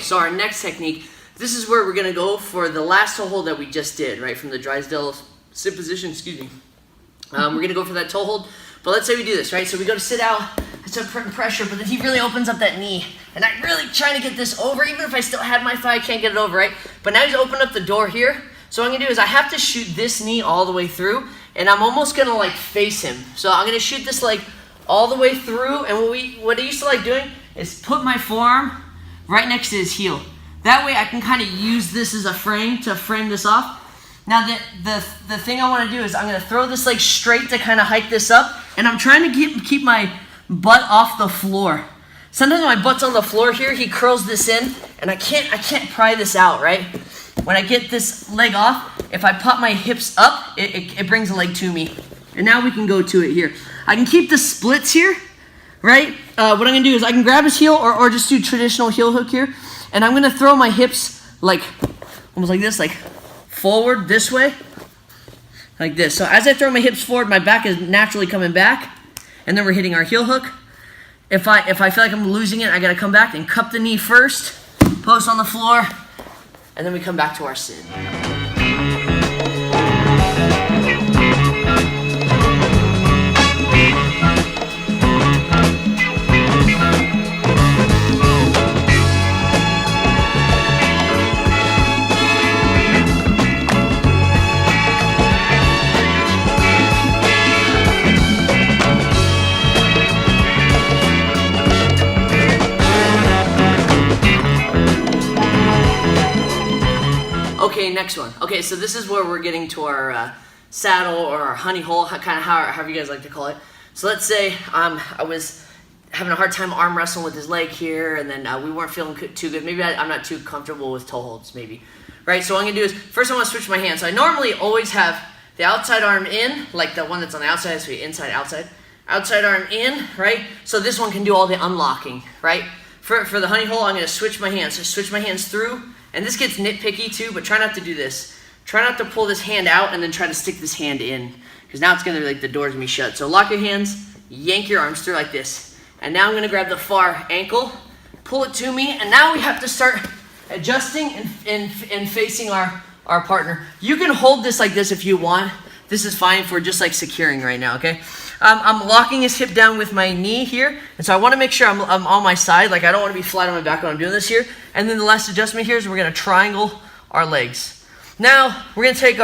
So our next technique, this is where we're gonna go for the last toe hold that we just did, right? From the Drysdale sit position, excuse me. We're gonna go for that toe hold, but let's say we do this, right? So we go to sit out, I start putting pressure, but then he really opens up that knee. And I'm really trying to get this over, even if I still had my thigh, I can't get it over, right? But now he's opened up the door here. So what I'm gonna do is I have to shoot this knee all the way through, and I'm almost gonna like face him. So I'm gonna shoot this leg all the way through, and what I used to like doing is put my forearm right next to his heel. That way I can kind of use this as a frame to frame this off. Now the thing I want to do is I'm going to throw this leg straight to kind of hike this up, and I'm trying to keep my butt off the floor. Sometimes when my butt's on the floor here, he curls this in, and I can't pry this out, right? When I get this leg off, if I pop my hips up, it brings the leg to me. And now we can go to it here. I can keep the splits here, right? What I'm gonna do is I can grab his heel or just do traditional heel hook here. And I'm gonna throw my hips like, almost like this, like forward this way, like this. So as I throw my hips forward, my back is naturally coming back. And then we're hitting our heel hook. If I feel like I'm losing it, I gotta come back and cup the knee first, post on the floor, and then we come back to our sit. Okay, next one. Okay, so this is where we're getting to our saddle or our honey hole, kind of however you guys like to call it. So let's say I was having a hard time arm wrestling with his leg here, and then we weren't feeling too good. Maybe I'm not too comfortable with toe holds, maybe. Right, so what I'm going to do is, first I want to switch my hands. So I normally always have the outside arm in, like the one that's on the outside, so inside, outside. Outside arm in, right? So this one can do all the unlocking, right? For the honey hole, I'm going to switch my hands. So switch my hands through. And this gets nitpicky too, but try not to do this. Try not to pull this hand out and then try to stick this hand in, because now it's gonna like the door's gonna be shut. So lock your hands, yank your arms through like this. And now I'm gonna grab the far ankle, pull it to me, and now we have to start adjusting and facing our partner. You can hold this like this if you want. This is fine for just like securing right now, okay? I'm locking his hip down with my knee here, and so I want to make sure I'm on my side. Like I don't want to be flat on my back when I'm doing this here. And then the last adjustment here is we're going to triangle our legs. Now we're going to take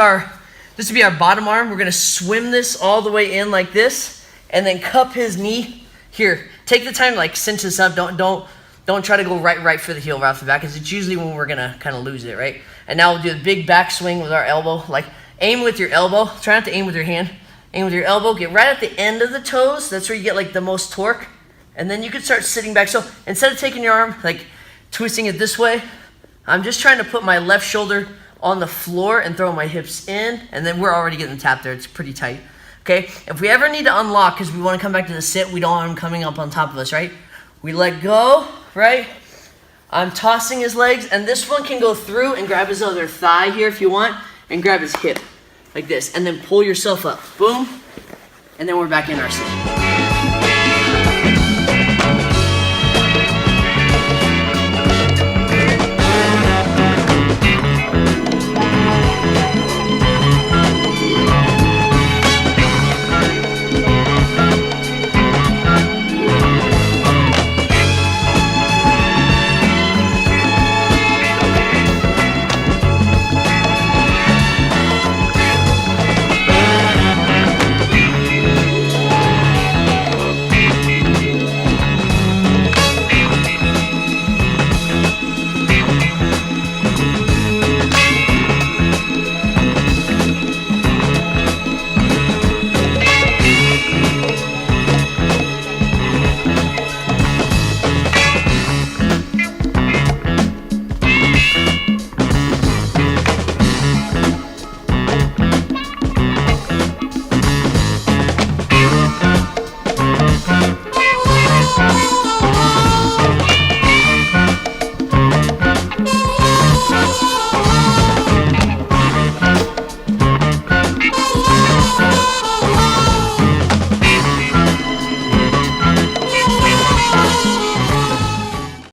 this will be our bottom arm. We're going to swim this all the way in like this, and then cup his knee here. Take the time to like cinch this up. Don't try to go right for the heel right off the back, because it's usually when we're going to kind of lose it, right? And now we'll do a big back swing with our elbow. Like aim with your elbow. Try not to aim with your hand. Aim with your elbow, get right at the end of the toes. That's where you get like the most torque. And then you can start sitting back. So instead of taking your arm, like twisting it this way, I'm just trying to put my left shoulder on the floor and throw my hips in. And then we're already getting the tap there. It's pretty tight. Okay, if we ever need to unlock because we want to come back to the sit, we don't want him coming up on top of us, right? We let go, right? I'm tossing his legs, and this one can go through and grab his other thigh here if you want, and grab his hip. Like this, and then pull yourself up. Boom. And then we're back in our sit.